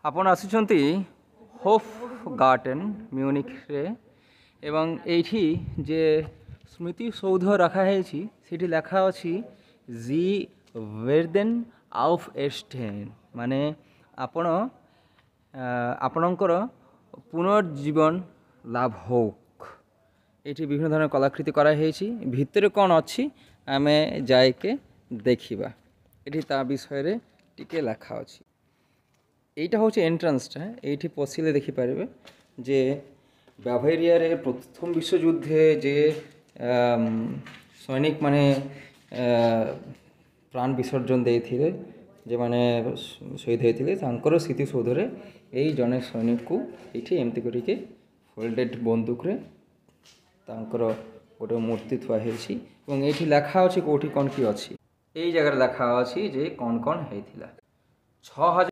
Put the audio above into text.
ଆପଣ ଆସିଛନ୍ତି Hope garden म्यूनिक्रे ଏବଂ ଏଇଠି ଯେ ସ୍ମୃତି ସୌଧ ରଖାହେଇଛି ସେଠି ଲେଖା ଅଛି ଜି ଭେର୍ଦେନ୍ ଆଉଫ୍ ଏଷ୍ଟେନ୍ ମାନେ ଆପଣ ଆପଣଙ୍କର ପୁନର୍ଜୀବନ ଲାଭ ହୋକ୍। ଏଇଠି ବିଭିନ୍ନ ଧৰণৰ କଳାକୃତି କରାହେଇଛି। ଭିତରେ କ'ଣ ଅଛି ଆମେ ଯାଇକି ଦେଖିବା। ଏଠି ତା ବିଷୟରେ ଟିକେ ଲେଖା ଅଛି। এইটা হচ্ছে এন্ট্রান্সটা। এইটি পশিলে দেখিপারে যে বাভারিয়ার প্রথম বিশ্বযুদ্ধে যে সৈনিক মানে প্রাণ বিসর্জন দিয়ে যে মানে শহীদ হয়েছিল তাঁর স্মৃতিসৌধরে এই জনে সৈনিকକୁ ଏଇଠି ଏମିତି କରିକି ଫୋଲ୍ଡେଡ୍ ବନ୍ଧୁକରେ ତାଙ୍କର ଗୋଟେ ମୂର୍ତ୍ତି ଥୁଆ ହେଇଛି ଏବଂ ଏଇଠି ଲେଖା ଅଛି କେଉଁଠି କ'ଣ କି ଅଛି। ଏଇ ଜାଗାରେ ଲେଖା ଅଛି ଯେ କ'ଣ କ'ଣ ହେଇଥିଲା। 6000